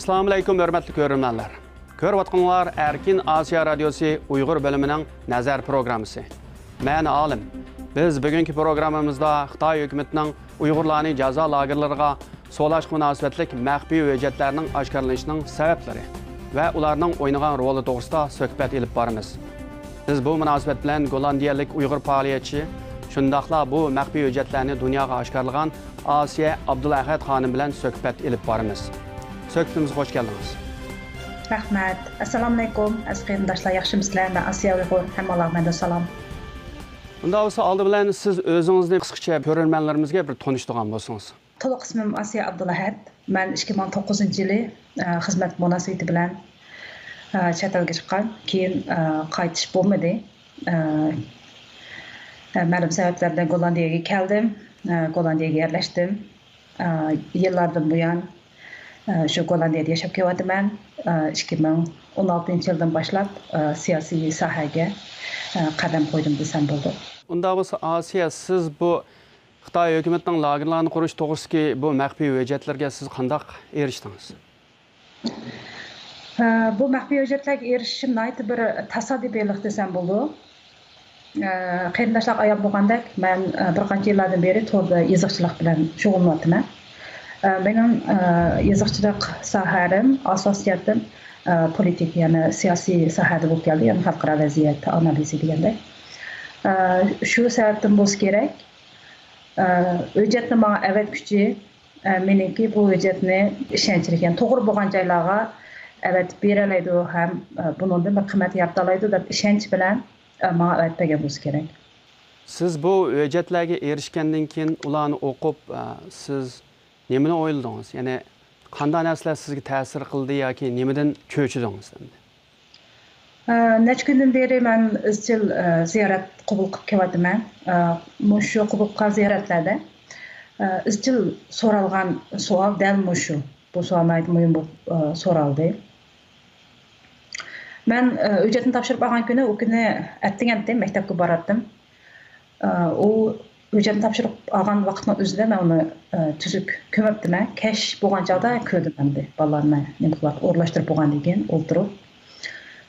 Assalamu alaykum hörmətli görürmənlər. Görüvatqanlar Erkin Asiya Radiosu Uyğur bölümünün nəzər proqramısı. Mən Alim. Biz bugünkü proqramımızda Xitay hökumətinin Uyğurlarını cəza lagerlərə solaş münasibətlik məxfi hüccətlərinin aşkarlanışının səbəbləri və onların oynayan rolu doğrusunda söhbət edib barımız. Biz bu münasibət bilan Gollandiyalik Uyğur fəaliyyətçi, şundaqla bu məxfi hüccətlərini dünyaya aşkarlayan Asiya Abdulahad xanım bilan söhbət edib barımız. Söhbətimizə xoş gəldiniz. Rəhmət. Assalamu alaykum. Əziz qardaşlar, yaxşımısınızlar? Mən Asiya Uyğur, həmmalar məndə salam. Bunda olsa aldı bilan siz özünüzni qısqaça görürmənlərimizə bir tanışdırğan bolsanız. To'liq ismim Asiya Abdulahad. Mən 2009-yılı xizmət münasibəti bilan chet elga chiqqan. Keyin qaytish bo'lmadi. Ma'lum sabablardan Gollandiyaga keldim. Gollandiyaga yerleştim. Yıllardan buyon şu Gollandiyada yaşab kelyapman. 2016 yıldan başlap siyasi sohaga qadam qo'ydim desam bo'ldi. Unda bo'lsa Asiya, siz bu Xitoy hukumatining lagerlarni qurish to'g'risidagi bu maxfiy hujjatlarga siz qanday erishdingiz? Bu maxfiy hujjatlarga erishishim nihoyat bir tasodifiylik desam bo'ldi. Qarindoshlar ayab bo'lgandek, men bir qancha yillardan beri to'g'ri yoziqchilik bilan shug'ullanyapman. Benim yazıqchilik sohaim, asosiyatim politik, yani siyasi sahada bo'lib keldi, yani xalqaro vaziyat analizi deganda. Shu sababdan bo'lsa kerak, hujjatni menga avatguchi, meniki bu hujjatni ishonchli, yani to'g'ri bo'lgan joylarga avat beralaydi ham bundan bir qiymat yarata oladi deb ishonch bilan menga avatmagan bo'lsa kerak. Siz bu hujjatlarga erishgandan keyin ularni o'qib, siz nimani o'yladingiz? Ya'ni qanday narsalar sizga ta'sir qildi yoki nimadan cho'chidingiz endi? Necha kundan beri men izchil ziyorat qabul qilib kelyapman. Shu qabul qilgan ziyoratlarda izchil so'ralgan savol dal shu. Bu savolni muhim bo'lib so'raldi. Men hujjatni topshirib olgan kuni, u kuni ertaganda maktabga borardim. U hujjatni topshirib olgan vaqtning o'zida men uni tuzuk ko'mibdiman. Kesh bo'lgan chog'da ko'rdim endi. Bolalarni nima qilib o'rlashtirib bo'lgandan keyin o'ltirib,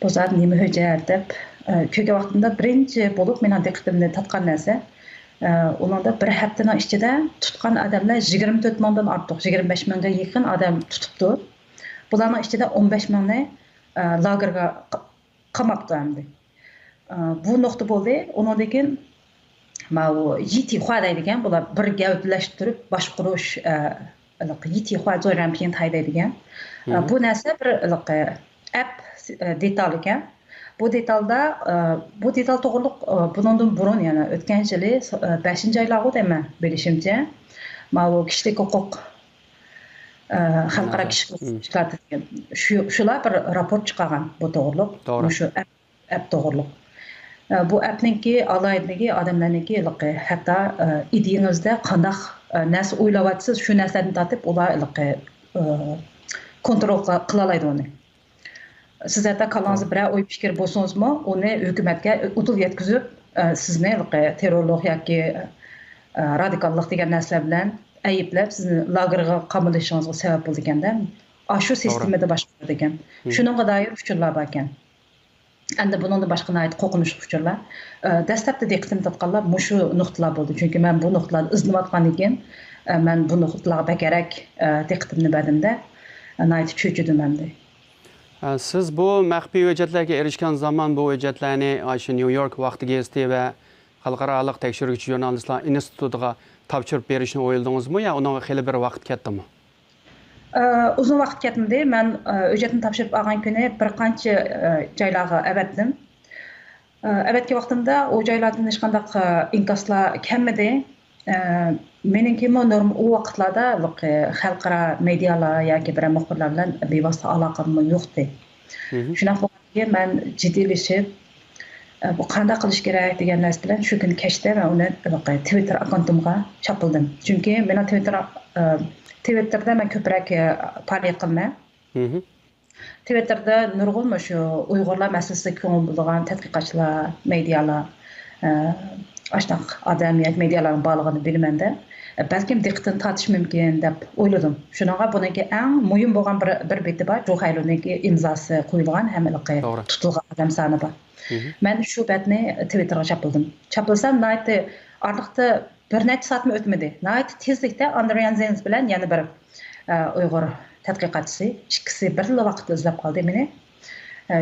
bu zot nima hujjat deb ko'rgan vaqtimda birinchi bo'lib mening diqqatimni tortgan narsa, ularda bir haftaning ichida tutgan odamlar 24 mingdan ortiq, 25 mingga yaqin odam tutibdi. Bularning ichida 15 mingni lagerga qamabdi endi. Bu nuqta bo'ldi. Undan keyin Mao yiti xodaydigan, bular bir gavdalashtirib boshqarish yiti xoday rampiyin haydaydigan. Bu narsa bir app detal ekan. Bu detalda bu detal to'g'riliq bundan burun, ya'ni o'tgan yili 5-oylarda deyman bilishimcha, Mao kishilik huquq xalqaro kishilik huquqlar degan shular bir raport chiqargan bu to'g'riliq. Shu app to'g'riliq. Bu appninki alayidligi odamlarniki hatto ideyangizda qanday narsa o'ylayapsiz, shu narsadan tortib ular kontrol qila oladi uni. Siz hatto qalangizda biror o'y fikr bo'lsangizmi, uni hukumatga o'tib yetkazib, sizni terrorlik yoki radikallik degan narsalar bilan ayblab, sizni lagerga qamalishingizga sabab bo'ldi ekanda, shu sistemada boshqaradi ekan. Shunga doir uchurlar bor ekan. Endi bundan boshqa nayt qo'rqinchli uchurlar. Dastlabda diqqatimni tortganlar shu nuqtalar bo'ldi. Chunki men bu nuqtalarni izlayotgandan keyin men bu nuqtalarga bakarak diqqatimni berdimda, nayt cho'chidim endi. Siz bu maxfiy hujjatlarga erishgan zaman bu hujjatlarni shu New York vaqti gazeti va xalqaro tekshiruvchi jurnalistlar institutiga topshirib berishni o'yladingizmi yo unga xeyli bir vaqt ketdimi? Uzun vaqt ketmadi. Men hujjatni topshirib olgan kuni bir qancha joylarga avatdim. Avatgan vaqtimda u joylardan hech qanday inkoslar kelmadi. Meningki norm u vaqtlarda xalqaro medialar yoki bir muxbirlar bilan bevosita aloqam yo'qdi. Shunaqa bo'lgandan men jiddiylashib, bu qanday qilish kerak degan narsa bilan shu kun kechda men uni Twitter akkauntimga chopildim. Chunki men Twitterda men ko'proq faoliyat qilman. Twitterda nurg'un shu Uyg'urlar masalasiga ko'ngil bo'lgan tadqiqotchilar, medialar, ashunaq odam yoki medialarning borlig'ini bilmanda. balkim diqqatini tortish mumkin deb o'yladim. Shunaqa buniki eng muhim bo'lgan bir beti bor, Joe Hayloniki imzosi qo'yilgan, hammaligi tutilgan odam soni bor. Men shu betni Twitterga chopildim. Chopilsam, nayt orliqda bir necha soatmi o'tmadi. Nayt tezlikda Andrian Zenz bilan yana bir Uyg'ur tadqiqotchisi ikkisi birla vaqtda izlab qoldi meni.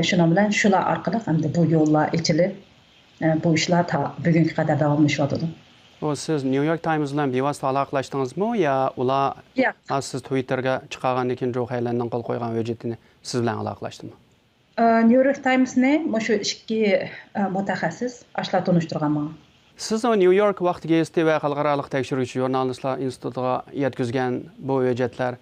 Shuning bilan shular orqali hamda bu yo'llar ochilib, bu ishlar ta bugunga qadar davomlashyapti. O siz New York Times bilan bevosita aloqalashdingizmi yo ular siz Twitterga chiqargandan keyin Joe Haylonning qo'l qo'ygan hujjatini siz bilan aloqalashdimi? New York Times'ni shu ikki mutaxassis ashla tanishtirganman. Siz o New York vaqt gazeti va xalqaro tekshiruvchi jurnalistlar institutiga yetkazgan bu hujjatlar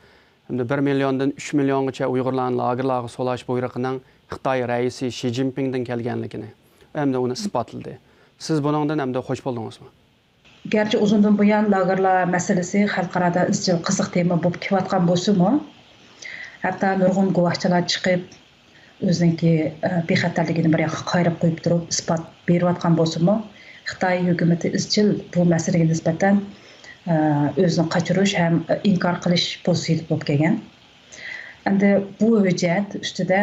1 milliondan 3 milliongacha Uyg'urlarni lagerlarga solash buyruqining Xitoy raisi Xi Jinpingdan kelganligini hamda uni isbotladi. Siz buningdan hamda xush bo'ldingizmi? Gerçi uzundan buyon lagerlar masalasi xalqarada izchil qiziq tema bo'lib kelayotgan bo'lsa-mu, hatto nurg'un guvohchilar chiqib o'ziniki bexatarligini bir yoqqa qayrib qo'yib turib isbot berayotgan bo'lsa-mu, Xitoy hukumati izchil bu masalaga nisbatan o'zini qochirish ham inkor qilish pozitsiyasida bo'lib kelgan. Endi bu hujjat ustida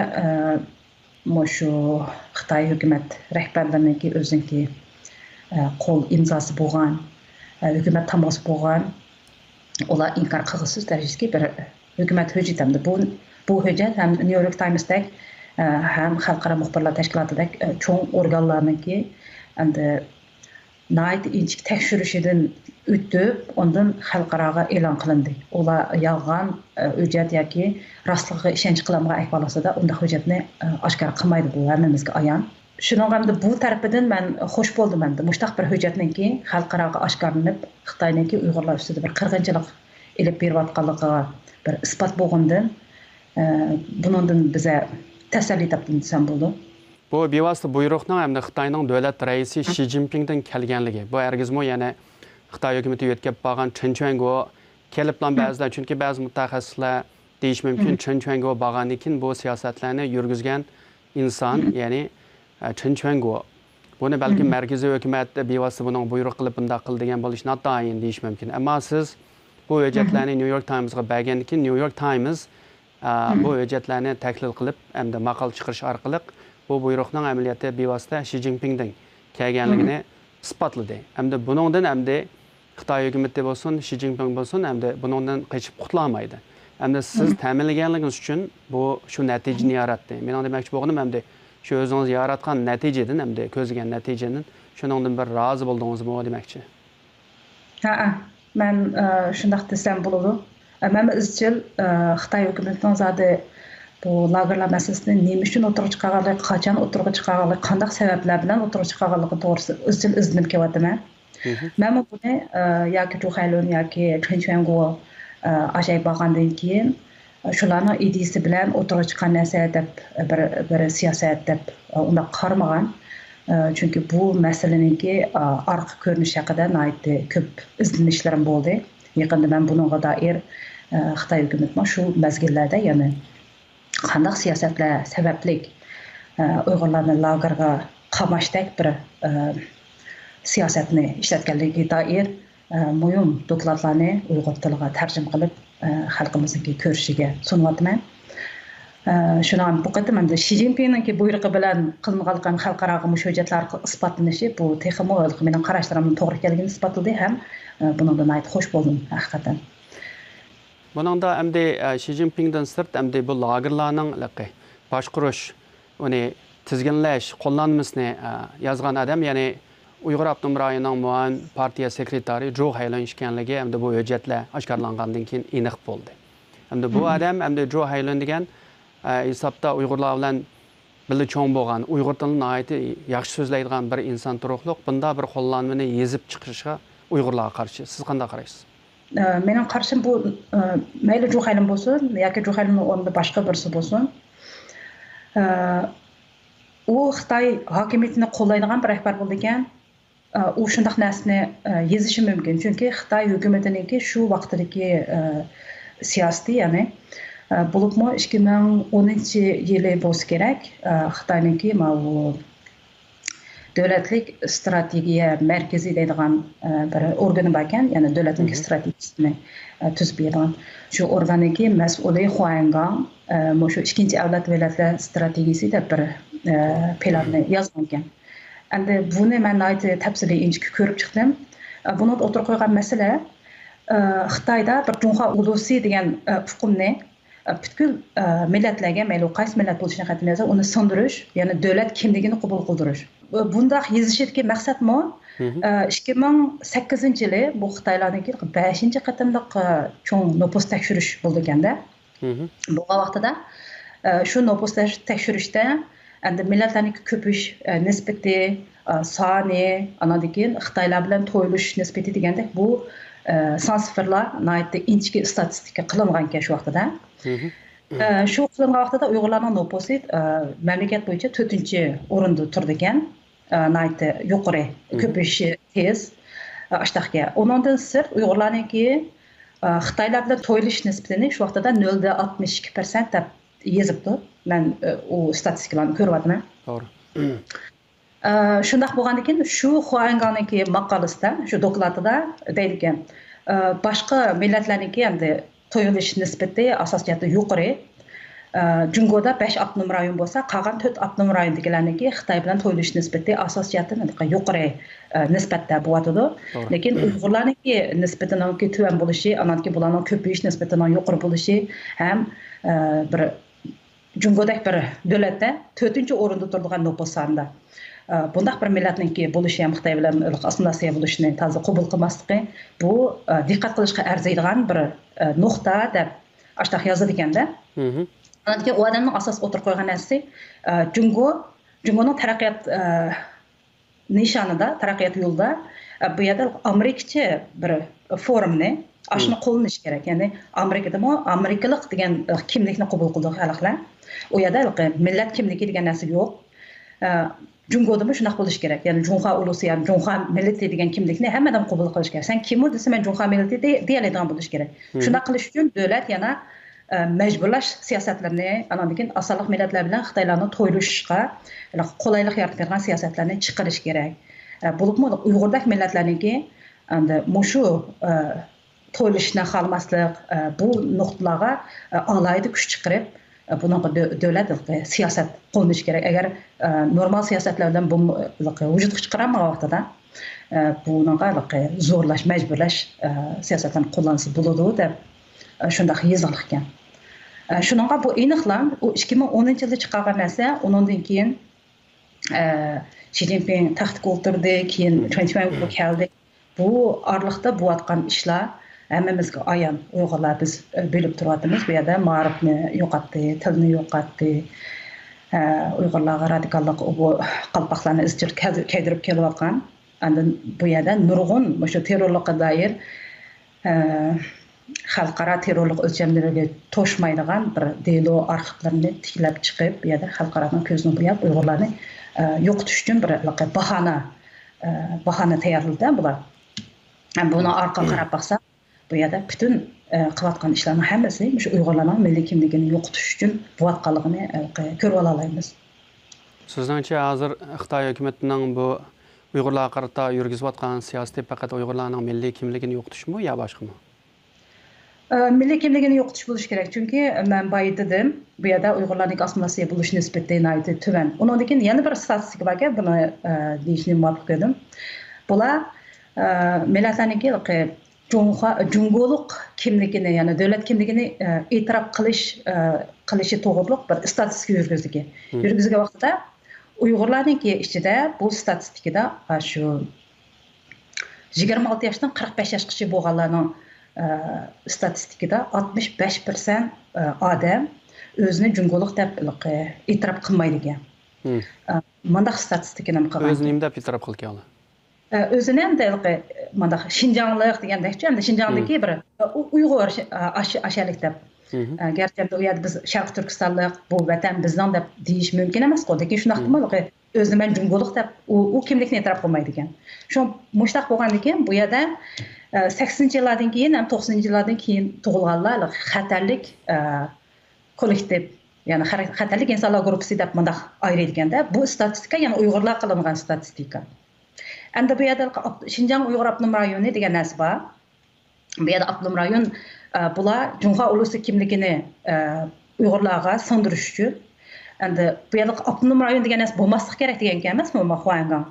shu Xitoy hukumat rahbarlarining o'ziniki qo'l imzosi bo'lgan, hukumat tamosi bo'lgan, ular inkor qilg'isiz darajadagi bir hukumat hujjati. Bu hujjat ham New York Times'dek ham xalqaro muxbirlar tashkilotidek cho'ng organlarniki endi nayt inchik tekshirishidan o'tib, ondan xalqaroga e'lon qilindi. Ular yolg'on hujjat yoki rostligiga ishonch qilmagan ahvolida unda hujjatni oshkor qilmaydi, bu hammamizga ayon. Shuning hamda bu tarafidan men xush bo'ldim endi. Mushtaq bir hujjatniki xalqaroga oshkorlanib, Xitoyniki Uyg'urlar ustida bir qirg'inchilik elib berayotganligiga bir isbot bo'lgandan, buningdan biza tasalli topdim desam bo'ldi. Bu bevosita buyruqning hamda Xitoyning davlat raisi Xi Jinpingdan kelganligi. Bu hargizmi yana Xitoy hukumati yetkazib borgan Chenchuango keliblan ba'zilar, chunki ba'zi mutaxassislar deyish mumkin Chenchuango borgandan keyin bu siyosatlarni yurgizgan inson, ya'ni Chenchuango. Buni balki markaziy hukumat bevosita buning buyruq qilib bunday qil degan bo'lishi notayin deyish mumkin. Ammo siz bu hujjatlarni New York Times'ga bergandan keyin New York Times bu hujjatlarni tahlil qilib hamda maqol chiqarish orqali bu buyruqning amaliyoti bevosita Xi Jinpingdan kelganligini isbotladi. Hamda buningdan hamda Xitoy hukumati bo'lsin, Xi Jinping bo'lsin, hamda buningdan qochib qutulmaydi. Hamda siz ta'minlaganligingiz uchun bu shu natijani yaratdi. Men demoqchi bo'lganim hamda shu o'zingiz yaratgan natijadan hamda ko'zlagan natijadan shuningdan bir rozi bo'ldingizmi demoqchi. Ha, men shunday desam bo'ladi. Men izchil Xitoy hukumatining zodi bu lagerlar masalasini nima uchun o'tirib chiqarganligi, qachon o'tirib chiqarganligi, qanday sabablar bilan o'tirib chiqarganligi to'g'risida izchil izlanib kelyapman. Men buni yoki Joe Haylon yoki Chenchuango ajay bo'lgandan keyin shularning ideyasi bilan o'tirib chiqqan narsa deb bir siyosat deb unda qaramagan. Chunki bu masalaninki orqa ko'rinishi haqida ko'p izlanishlarim bo'ldi. Yaqinda men bunga doir Xitoy hukumatining shu mazgillarda, ya'ni qanday siyosatlar sababli Uyg'urlarni lagerga qamashdak bir siyosatni ishlatganligiga doir muhim dokladlarni Uyg'ur tiliga tarjima qilib xalqimizning ko'rishiga sunyapman. Shundan bu qatam endi Xi Jinpingning buyrug'i bilan qilingan xalqaro hujjatlar isbotlanishi bu texmo mening qarashlarimning to'g'ri ekanligini isbotladi ham bundan ayt xush bo'ldim haqiqatan. Buningda hamda Xi Jinpingdan sirt hamda bu lagerlarning boshqarish, uni tizginlash qo'llanmasini yozgan odam, ya'ni Uyg'ur Abdum rayoning muavin partiya sekretari Joe Haylon ekanligi hamda bu hujjatlar oshkorlangandan keyin aniq bo'ldi. Hamda bu odam hamda Joe Haylon degan hisobda Uyg'urlar bilan birga cho'ng bo'lgan, Uyg'ur tilini yaxshi so'zlaydigan bir inson turuqliq bunda bir qo'llanmani yezib chiqishga Uyg'urlarga qarshi siz qanday qaraysiz? Mening qarshim bu mayli Joe Haylon bo'lsin yoki Joe Haylonning o'rnida boshqa birisi bo'lsin. U Xitoy hokimiyatini qo'llaydigan bir rahbar bo'ldi ekan. U shunday narsani yezishi mumkin, chunki Xitoy hukumatiningki shu vaqtdagi siyosati, ya'ni bo'libmi 2010-yili bo'lsa kerak, Xitoyningki davlatlik strategiya markazi deydigan bir organ bor ekan, ya'ni davlatning strategiyasini tuzib bergan. Shu organniki mas'uli Huangang shu ikkinchi avlod davlatlar strategiyasi deb bir planni yozgan ekan. Endi buni men tafsiliy inchik ko'rib chiqdim. Buni o'tirib qo'ygan masala Xitoyda bir Junxo ulusi degan hukmni butkul millatlarga, mayli qaysi millat bo'lishini qat'iy nazar uni sindirish, ya'ni davlat kimligini qabul qildirish. Bundaq yozishidagi maqsadmi 2008-yili bu Xitoylarniki 5-qatimliq cho'ng nopus tekshirish bo'ldi ekanda. Bu vaqtida shu nopus tekshirishda endi millatlarning ko'pish nisbati, soni, andan keyin Xitoylar bilan to'yilish nisbati degandek bu son sifirlar nihoyatda inchki statistika qilingan ekan shu vaqtida. Shu qilingan vaqtida Uyg'urlarning nopusi mamlakat bo'yicha 4-o'rinda turdi ekan. Nihoyatda yuqori, ko'payishi tez. Ashtaqga. Ondan sir Uyg'urlarniki Xitoylar bilan to'yilish nisbatini shu vaqtida 0.62% deb yozibdi. Men u statistikalarni ko'ryapman. To'g'ri. Shundaq bo'lgandan keyin shu Huangang'niki maqolasida, shu dokladida deydigan, boshqa millatlarniki endi to'yilish nisbati asosiyatda yuqori. Jungoda 5 avtonom rayon bo'lsa, qolgan 4 avtonom rayondagilarniki Xitoy bilan to'yilish nisbati asosiyatda yuqori nisbatda bo'yatadi. Lekin Uyg'urlarniki nisbatining tuvan bo'lishi, ananki bularning ko'payish nisbatining yuqori bo'lishi ham bir Jungodek bir davlatda 4-o'rinda turadigan nopus sonida. Bundaq bir millatningki bo'lishi ham Xitoy bilan assimilyatsiya bo'lishini toza qabul qilmasligi bu diqqat qilishga arziydigan bir nuqta deb ashtaq yozilgan ekanda. Andan u odamning asos o'tirib qo'ygan narsasi Jungoning taraqqiyot nishonida, taraqqiyot yo'lida bu yerda Amerikacha bir forumni ashuni qo'llanish kerak. Ya'ni Amerikadami Amerikalik degan kimlikni qabul qildi xalqlar. U yerda millat kimligi degan narsa yo'q. Jungodami shunaqa bo'lish kerak. Ya'ni Junxo ulusi, ya'ni Junxo millati degan kimlikni hammadan qabul qilish kerak. Sen kim desa men Junxo millati deyoladigan bo'lish kerak. Shunaqa qilish uchun davlat yana majburlash siyosatlarini, andan keyin asalliq millatlar bilan Xitoylarni to'ylashga qulaylik yaratadigan siyosatlarni chiqarish kerak. Bo'libmi Uyg'urdek millatlarniki endi mushu to'ylashni xohlamaslik bu nuqtalarga alohida kuch chiqarib bunaqa davlat siyosat qo'llash kerak. Agar normal siyosatlar bilan bu vujudga chiqarilmagan vaqtida bunaqa zo'rlash, majburlash siyosatlarni qo'llansa bo'ladi deb shunday yozilgan ekan. Shuningga bu aniqlan u 2010-yilda chiqqan narsa, undan keyin Xi Jinping taxtga o'tirdi, keyin 20 keldi. Bu oraliqda bo'layotgan ishlar hammamizga ayon. Uyg'urlar biz bilib turibmiz. Bu yerda ma'rifni yo'qotdi, tilni yo'qotdi. Uyg'urlarga radikallik bu qalpoqlarni izchil kaydirib kelayotgan. Endi bu yerda nurg'un shu terrorlikqa doir xalqaro terrorlik o'lchamlariga to'shmaydigan bir delo arxivlarini tiklab chiqib, bu yerda xalqaroning ko'zini bo'yab Uyg'urlarni yo'qotish uchun bir bahona tayyorladi bular. Buni orqa qarab baqsa, bu yerda butun qilayotgan ishlarning hammasi shu Uyg'urlarning milliy kimligini yo'qotish uchun bo'layotganligini ko'rib olamiz. Sizningcha hozir Xitoy hukumatining bu Uyg'urlarga qarata yurgizayotgan siyosati faqat Uyg'urlarning milliy kimligini yo'qotishmi yo boshqami? Milliy kimligini yo'qotish bo'lish kerak. Chunki men boya dedim, bu yerda Uyg'urlarning assimilyatsiya bo'lish nisbati nihoyatda tuvan. Undan keyin yana bir statistika borga buni deyishni muvaffaq edim. Bular millatlarniki Jungolik kimligini, ya'ni davlat kimligini e'tirof qilishi to'g'riliq bir statistika yurgizgan. Yurgizgan vaqtida Uyg'urlarniki ichida bu statistikada shu 26 yoshdan 45 yoshgacha bo'lganlarning statistikada 65% odam o'zini jungolik deb e'tirof qilmaydi ekan. Mundaq statistikani qilgan. O'zini nima deb e'tirof qilgan? O'zini ham mundaq Xinjianglik degandek-chi, endi Xinjiangdagi bir Uyg'ur ashalik deb. Gerçi u yerda biz Sharq Turkistonlik bu vatan bizning deb deyish mumkin emas-ku, lekin shunaqmi o'zini men jungolik deb u kimlikni e'tirof qilmaydi ekan. Shu mushtaq bo'lgandan keyin bu yerda 80-yillardan keyin ham 90-yillardan keyin tug'ilganlar xatarlik kollektiv Yani xatarlik insanlar gruppasi deb mındaq ayırıydikende bu statistika yani Uygurlar kılıngan statistika. Endi bu yerda Şinjan Uygur Abnum rayonu degan narsa bor. Bu yerda Abnum rayon bular Cunha ulusi kimligini Uygurlarga singdirish uchun. Endi bu yerda Abnum rayon degan narsa bo'lmaslik kerak degan emasmi? Xuangan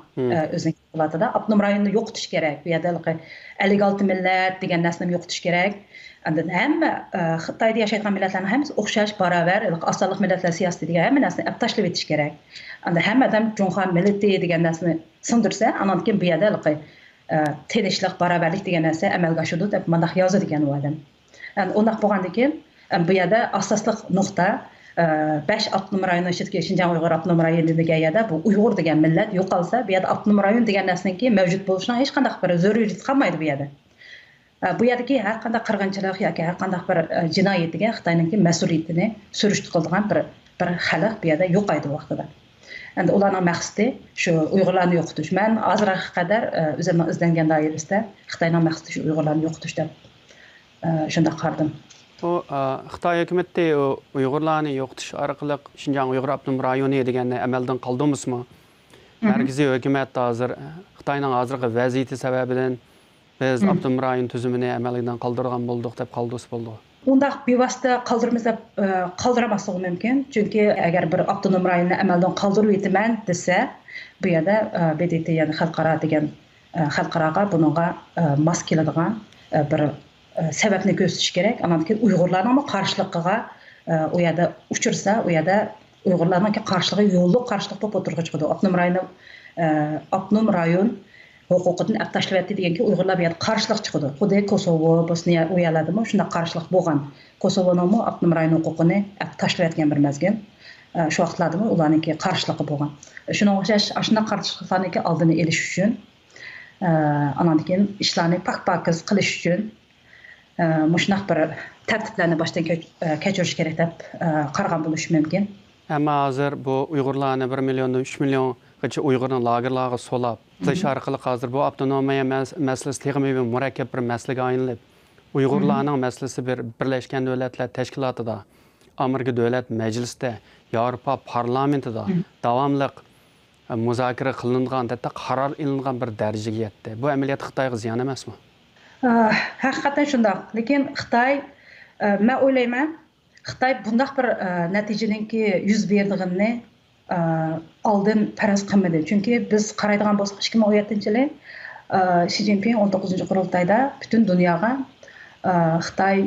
o'zining holatida Abnum rayonini yo'qotish kerak. Bu yerda 56 millat degan narsani yo'qotish kerak. Endi hamma Xitoyda yashayotgan millatlarning hammasi o'xshash, barobar, osonlik millatlar siyosati degan hamma narsani olib tashlab etish kerak. Endi hamma odam Cunha millati degan narsani singdirsa, anan keyin bu yerda tenishlik, barobarlik degan narsa amalga oshadi deb mandaq yozadi ekan u odam. Endi undaq bo'lgandan keyin bu yerda asosli nuqta 5 Abnum rayoni ichidagi Şinjan Uygur Abnum rayoni degan yerda bu Uyg'ur degan millat yo'qolsa, bu yerda Abnum rayon degan narsaniki mavjud bo'lishining hech qanday bir zaruriyati qolmaydi bu yerda. Bu yerdagi har qanday qirg'inchilik yoki har qanday bir jinoyatga Xitoyning mas'uliyatini surishtiradigan bir xalq bu yerda yo'qaydi vaqtida. Endi ularning maqsadi shu Uyg'urlarni yo'qotish. Men ozroq qadar o'zimning izlangan doirasida Xitoyning maqsadi shu Uyg'urlarni yo'qotish deb shunday qaradim. O Xitoy hukumati Uyg'urlarni yo'qotish orqali Şinjan Uygur Abnum rayoni deganni amaldan qoldimizmi? Markaziy hukumat hozir Xitoyning hozirgi vaziyati sababidan biz Abnum rayon tuzumini amaldan qoldirgan bo'ldik deb qaldırız bo'ldi. Undaq bevosita qoldiramiz deb qoldiramasligi mumkin. Chunki agar bir Abnum rayonni amaldan qoldirib etaman desa, bu yerda BDT yani xalqaro degan xalqaroga buningga mos keladigan bir sababni ko'rsatish kerak. Anan keyin Uyg'urlarning qarshiligiga u yerda uchirsa, u yerda Uyg'urlarning qarshiligi yo'lliq qarshilik bo'lib o'tirib chiqadi. Abnum rayon huquqidan olib tashlab etdi deganki Uyg'urlar bu yerda qarshilik chiqadi. Xuddi Kosovo, Bosniya u yerlardami shunday qarshilik bo'lgan. Kosovoning Abnum rayon huquqini olib tashlab etgan bir mazgil. Shu vaqtlardami ularning qarshiligi bo'lgan. Shunga o'xshash shunday qarshiliklarning oldini olish uchun anan keyin ishlarni pak-pakiz qilish uchun mushunaq bir tartiblarni boshdan kechirish kerak deb qaragan bo'lishi mumkin. Ammo hozir bu Uyg'urlarni 1 milliondan 3 million gacha Uyg'urni lagerlarga solab, qilish orqali hozir bu avtonomiya masalasi teg'imi bir murakkab bir masalaga aylanib, Uyg'urlarning masalasi bir Birlashgan Davlatlar Tashkilotida, Amerika Davlat Majlisida, Yevropa parlamentida davomli muzokara qilingan, hatto qaror ilingan bir darajaga yetdi. Bu amaliyot Xitoyga ziyon emasmi? Haqiqatan shunday. Lekin Xitoy men o'ylayman, Xitoy bunday bir natijaninki yuz berdigini oldin faraz qilmadi. Chunki biz qaraydigan bo'lsak 2017-yil Xi Jinping 19-qurultayda butun dunyoga Xitoy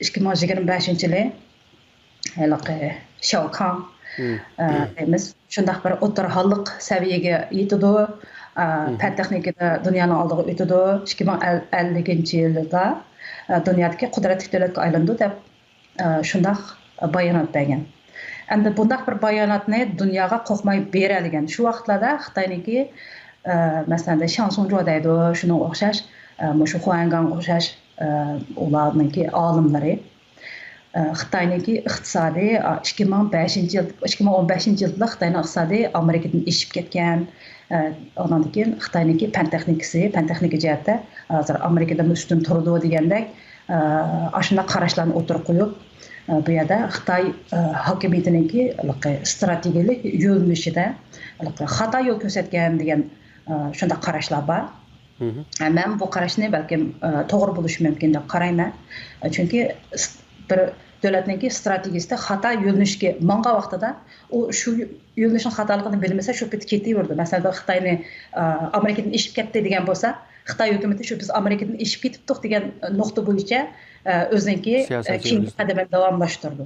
2025-yil Shao deymiz. Shunday bir o'tirg'anlik saviyaga yetadi. Fan texnikada dunyoning oldiga o'tadi. 2050-yilda dunyodagi qudratli davlatga aylandi deb shunday bayonot bergan. Endi bunday bir bayonotni dunyoga qo'ymay beradigan shu vaqtlarda Xitoyniki masalan Shansonjo deydi, shunga o'xshash, shu Xuangan o'xshash ularningki olimlari Xitoyniki iqtisodiy 2015-yilda Xitoyning iqtisodi Amerikadan eshib ketgan. Ondan keyin Xitoyniki fan texnika jihatda hozir Amerikadan ustun turdi degandek ashuna qarashlarni o'tirib qo'yib, bu yerda Xitoy hokimiyatiningki strategik yo'nalishida xato yo'l ko'rsatgan degan shunday qarashlar bor. Men bu qarashni balkim to'g'ri bo'lishi mumkin deb qarayman. Chunki bir davlatning strategiyasida xato yo'nalishga manga vaqtida u shu yo'nalishning xatoligini bilmasa shu pet ketaverdi. Masalan, Xitoyni Amerikadan eshib ketdi degan bo'lsa, Xitoy hukumati shu biz Amerikadan eshib ketibdik degan nuqta bo'yicha o'ziniki keyingi qadamni davomlashtirdi.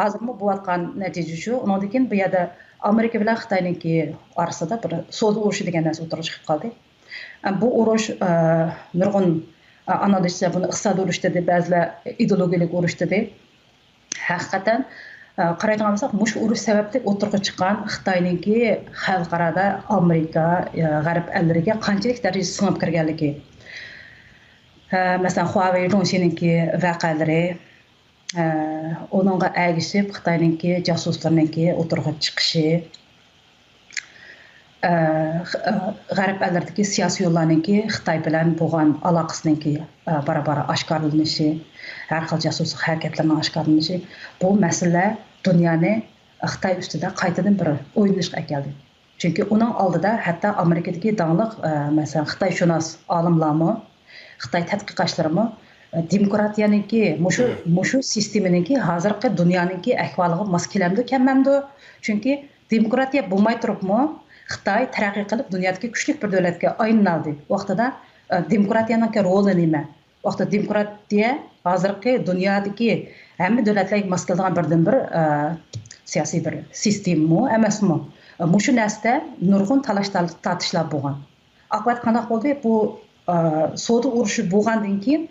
Hozir bu bo'layotgan natija shu. Undan keyin bu yerda Amerika bilan Xitoyningki orasida bir savdo urushi degan narsa o'tirib chiqib qoldi. Bu urush nurg'un analizlar buni iqtisodiy urush dedi, ba'zilar ideologiyalik urush dedi. Haqiqatan qaraydigan bo'lsak, mush urush sababli o'tirib chiqqan Xitoyningki xalqarada Amerika, G'arb ellariga qanchalik darajada singib kirganligi. Masalan, Huawei Zhongxiningki voqealari, onunga ergishib Xitoyningki josuslarningki o'tirib chiqishi, G'arb ellardagi siyosiy yo'llarningki Xitoy bilan bo'lgan aloqasiningki bara-bara oshkorlanishi, har xil josuslik harakatlarning oshkorlanishi, bu masala dunyoni Xitoy ustida qaytadan bir o'ynashga keldi. Chunki uning oldida hatto Amerikadagi dangliq masalan Xitoyshunos olimlarmi, Xitoy tadqiqotchilari demokratiyaniki mushu sistemaniki hozirgi dunyoninki ahvoliga mos kelamdi kelmamdi. Chunki demokratiya bo'lmay turibmi Xitoy taraqqiy qilib dunyodagi kuchli bir davlatga aylanadi. Vaqtida demokratiyaning roli nima? Vaqtida demokratiya hozirgi dunyodagi hamma davlatlarga mos keladigan birdan-bir siyosiy bir sistemmi emasmi? Mushu narsa nurg'un talash-tortishlar bo'lgan. Oqibat qanday bo'ldi? Bu savdo urushi bo'lgandan keyin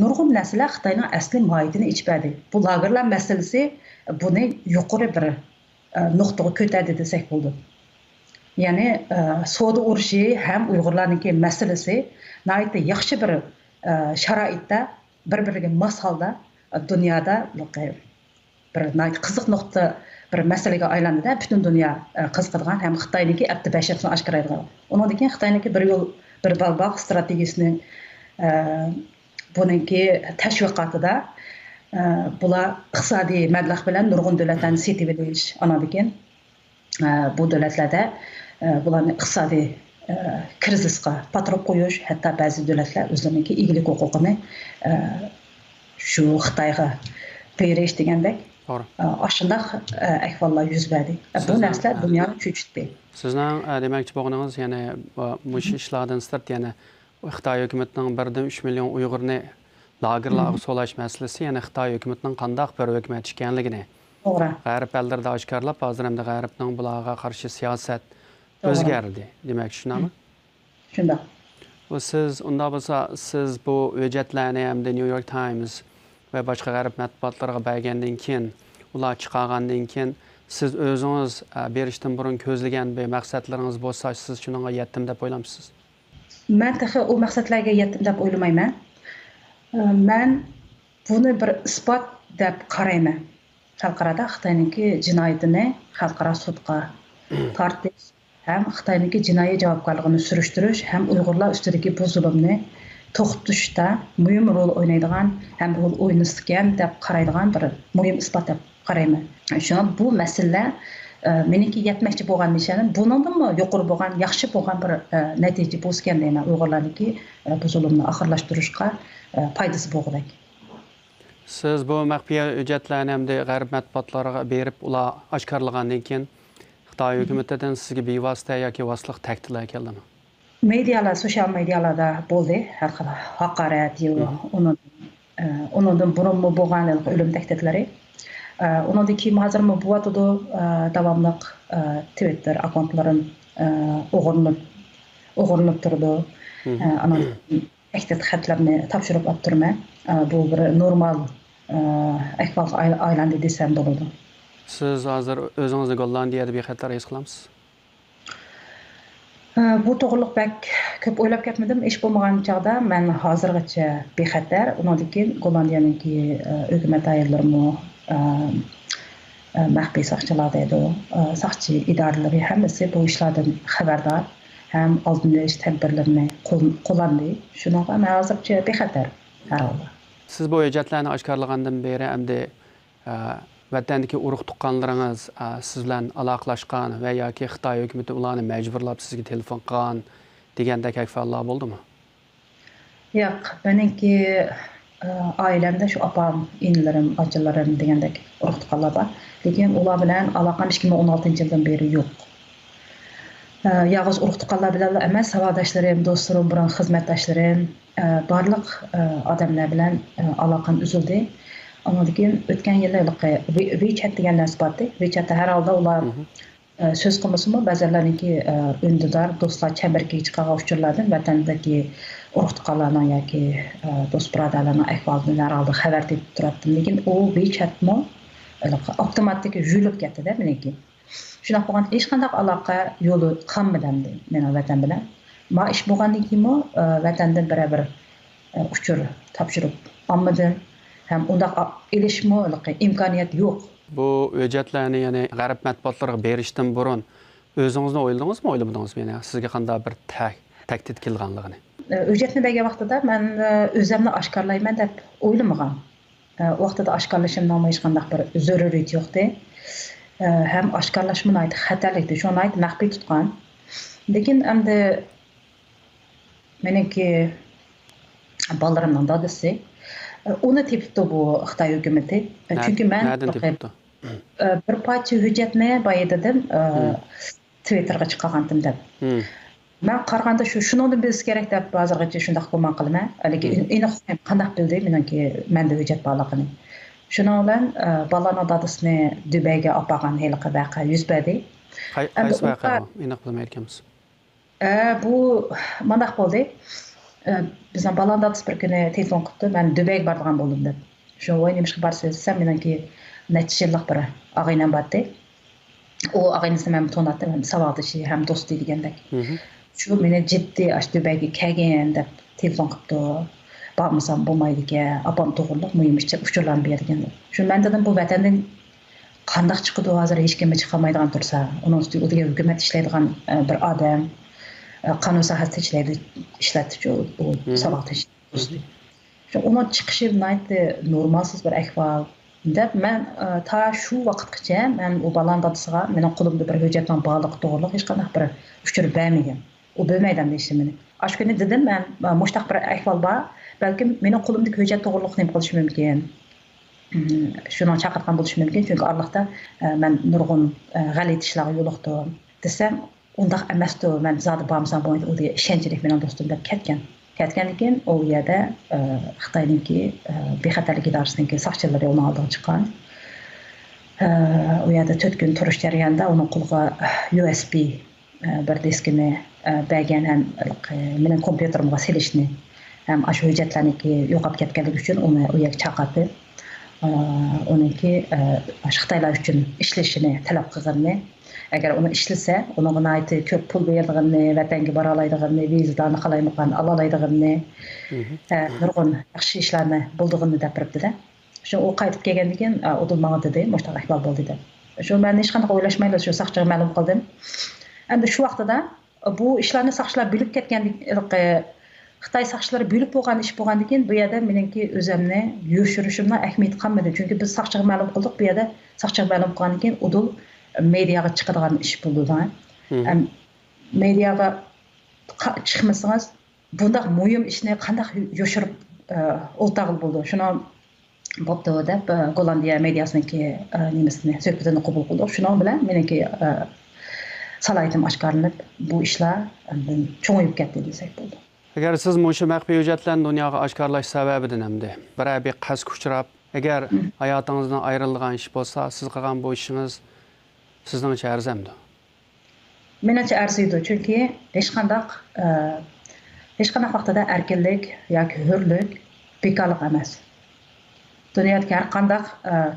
nurg'un narsalar Xitoyning asli mohiyatini ichbadi. Bu lagerlar masalasi buni yuqori bir nuqtaga ko'tardi desak bo'ldi. Ya'ni savdo urushi ham Uyg'urlarningki masalasi nihoyatda yaxshi bir sharoitda bir-biriga mos holda dunyoda bir qiziq nuqta bir masalaga aylandida butun dunyo qiziqadigan ham Xitoyniki abdi basharni oshkorlaydigan. Undan keyin Xitoyniki bir yo'l bir balbaq strategiyasini buningki tashviqotida bular iqtisodiy mablag' bilan nurg'un davlatlarni setib olish andan keyin bu davlatlarda bularni iqtisodiy krizisga patrab qo'yish, hatto ba'zi davlatlar o'zlarining egilik huquqini shu Xitoyga berish degandek aşındaq ahvollar yuz berdi. Bu narsalar dunyoni cho'chitdi. Sizning demoqchi bo'lganingiz, ya'ni mush ishlardan sirt, ya'ni Xitoy hukumatining 1,3 million Uyg'urni lagerlarga so'lash masalasi, ya'ni Xitoy hukumatining qandaq bir hukumat ekanligini to'g'ri g'arb ellarda oshkorlab, hozir ham g'arbning bularga qarshi siyosat o'zgardi. Demak, shunami? Shunday. Siz unda bo'lsa, siz bu hujjatlarni hamda New York Times ve başka g'arb matbuotlarga bergandan keyin, ular chiqargandan keyin siz o'zingiz berishdan burun ko'zlagan bir maqsadlaringiz bo'lsa, siz shunga yetdim deb o'ylamsiz? Men o maqsadlarga yetdim deb o'ylamayman. Men buni bir isbot deb qarayman. Xalqarada Xitoyningki jinoyatini xalqaro sudga tortish ham Xitoyningki jinoiy javobgarligini surishtirish ham Uyg'urlar ustidagi bu zulmni to'xtatishda muhim rol o'ynaydigan ham rol o'ynaydigan deb qaraydigan bir muhim isbot deb qarayman. Shuna bu masala meniki yetmoqchi bo'lgan nishonim bundanmi yuqori bo'lgan, yaxshi bo'lgan bir natija bo'lgan deyman. Uyg'urlarniki bu zulmni oxirlashtirishga foydasi bo'lgudek. Siz bu maxfiy hujjatlarni hamda g'arb matbuotlariga berib, ular oshkorlagandan keyin Xitoy hukumatidan sizga bevosita yoki vositali tahdidlar keldimi? Medialar, sosyal medyalarda bo'ldi, haqorat, undan burunmi bo'lgan o'lim tahdidlari. Undan keyin hozirmi bo'yotdi davomli Twitter akkauntlarim o'g'irlanib turdi. Ana tahdid xatlarni topshirib olib turman. Bu bir normal ahvolga aylandi desam bo'ladi. Siz hozir o'zingizni Gollandiyada bexatar his qilasiz? Bu to'g'riliq bak ko'p o'ylab ketmadim. Ish bo'lmagan chog'da men hozirgacha bexatar. Undan keyin Gollandiyaningki hukumat ayollarimi maxfiy soqchilar deydi. Soqchi idoralari hammasi bu ishlardan xabardor. Ham oldin olish tadbirlarini qo'llandi. Shunaqa men hozircha bexatar har holda. Siz bu hujjatlarni oshkorlagandan beri hamda vatandagi urug' tuqqanlaringiz siz bilan aloqalashgan va yoki Xitoy hukumati ularni majburlab sizga telefon qilgan degandek ahvollar bo'ldimi? Yo'q, meniki oilamda shu opam, inilarim, ochalarim degandek urug' tuqqanlar bor. Lekin ular bilan aloqam 2016-yildan beri yo'q. Yolg'iz urug' tuqqanlar bilan emas, savodoshlarim, do'stlarim, bilan xizmatdoshlarim, barliq odamlar bilan aloqam uzildi. Ondan keyin o'tgan yillarda WeChat degan narsa bordi. WeChatda har holda ular so'z qilmasimi, ba'zilarniki undidor do'stlar chambarga chiqqan uchurlardan vatandagi urug' tuqqanlarning yoki do'st birodarlarning ahvolidan har holda xabar berib turardim. Lekin u WeChatmi avtomatik yuzilib ketdi-da meniki. Shunaqa bo'lgan hech qanday aloqa yo'li qolmadi meni vatan bilan. Ma ish bo'lgandan keyin vatandan bir uchur topshirib olmadim. Hem undaq ilişme imkoniyat yo'q. Bu hujjatlarni ya'ni g'arb matbuotlariga berishdan burun o'zingizni o'yladingizmi, o'ylamadingizmi? Ya'ni sizga qanday bir tahdid kelganligini? Hujjatni bergan vaqtida men o'zimni oshkorlayman deb o'ylamagan. vaqtida oshkorlashimdan hech qanday bir zaruriyat yo'qdi. Ham oshkorlashmani aytib xatarlikdi, shuni aytib maxfiy tutgan. Lekin endi meniki balarimning dadasi uni tepibdi bu Xitoy hukumati. Chunki men bir parcha hujjatni boya dedim Twitterga chiqargandim deb. Men qaraganda shuni bilish kerak deb hozirgacha shunday gumon qilaman. Lekin aniq qanday bildi meniki menda hujjat borligini. Shuning bilan balaning dadasini Dubayga olib borgan haliqi voqea yuz berdi. Qaysi voqea aniq bilmayotganmiz. Bu mandaq bo'ldi. Bizning balaning dadasi bir kuni telefon qildi, men Dubayga borgan bo'ldim deb. Shu o'ynamishga borsam meniki necha yillik bir og'aynam bordi. O ağaynisi men tanıttım, hem savaqdaşı, hem dostu degandek. Shu meni jiddiy Dubayga kelgan deb telefon qilibdi. Bormasam bo'lmaydi ekan, opam to'g'riliq muhimcha uchurlarni bergan. Shu men dedim bu vatandan qanday chiqdi hozir hech kim chiqolmaydigan tursa, uning ustiga o'ziga hukumat ishlaydigan bir odam qonun sohasida ishlatdi bu savaqdaşı dostu. Shu uning chiqishi naytdi normalsiz bir ahvol. deb men ta shu vaqtgacha men u balan dadasiga mening qo'limda bir hujjatning borligi to'g'riliq hech qanday bir uchur bermagan. U bilmaydi deyishdi meni. Ash kuni dedim men mushtaq bir ahvol bor, balkim mening qo'limdagi hujjat to'g'riliq nima qilish mumkin. Shuni chaqirgan bo'lish mumkin, chunki Allohda men nurg'un g'alat ishlarga yo'liqdim desam, undaq emasdi. Men zodi bormasam bo'lmaydi, u ishonchlik mening do'stim deb ketgan. Ketgandan keyin u yerda Xitoyningki bexatarlik idorasininki soqchilari uni oldiga chiqqan. U yerda 4 kun turish jarayonida uning qo'liga USB bir diskini bergan, ham mening kompyuterimga silishni, ham shu hujjatlarniki yo'qolib ketganligi uchun uni u yerga chaqirdi. Uniki Xitoylar uchun ishlashini talab qilganini, agar uni ishlasa, unga aytib ko'p pul berganini, vatanga bora oladiganini, vizalarni qalaymigan ola oladiganini, nurg'un yaxshi ishlarni bo'ldig'ini gapiribdi-da. Shu u qaytib kelgandan keyin u menga dedi, "Mushtaq ahvol bo'ldi" deb. Shu men hech qanday o'ylashmayman, shu soqchiga ma'lum qildim. Endi shu vaqtida bu ishlarni soqchilar bilib ketgandan Xitoy soqchilari bilib bo'lgan ish bo'lgandan keyin bu yerda meniki o'zimni yo'shirishimdan ahamiyat qolmadi. Chunki biz soqchiga ma'lum qildik, bu yerda soqchiga ma'lum qilgandan keyin udul mediaga chiqadigan ish bo'ldi. Mediaga chiqmasangiz bunday muhim ishni qanday yo'shirib o'ltag'il bo'ldi. Shuni bo'pti deb Gollandiya mediasiniki nimasini suhbatini qabul qildik. Shuning bilan meniki salohiyatim oshkorlanib, bu ishlar cho'ng'ib ketdi desak bo'ldi. Agar siz mushu maxfiy hujjatlarni dunyoga oshkorlash sababidan hamda bir qasd uchrab, agar hayotingizdan ayrilgan ish bo'lsa, siz qilgan bu ishingiz sizningcha arzamdi? Menimcha arziydi, chunki hech qanday vaqtida erkinlik yoki hurlik bekorlik emas. Dunyoda har qanday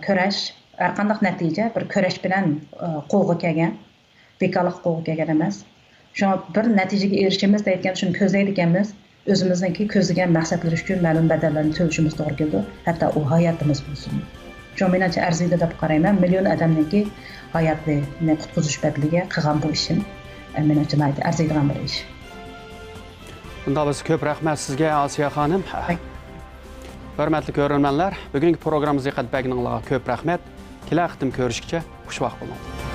kurash, har qanday natija bir kurash bilan qo'lga kelgan, bekorlik qo'lga kelgan emas. Şu bir natijaga erishimiz deyotgan shuni ko'zlaydi ekanmiz. O'zimizningki ko'zlagan maqsadlar uchun ma'lum badallarni to'lashimiz to'g'ri keldi. Hatto u hayotimiz bo'lsin. Shu menimcha arziydi deb qarayman. Million odamningki hayotini qutqizish badaliga qilgan bu ishim menimcha arziydigan bir ish. Bunda biz ko'p rahmat sizga, Osiyo xonim. Hurmatli ko'ruvchilar, bugungi programmamizga qatnashganingizga ko'p rahmat. Kelajaqda ko'rishguncha xushvaqt bo'ling.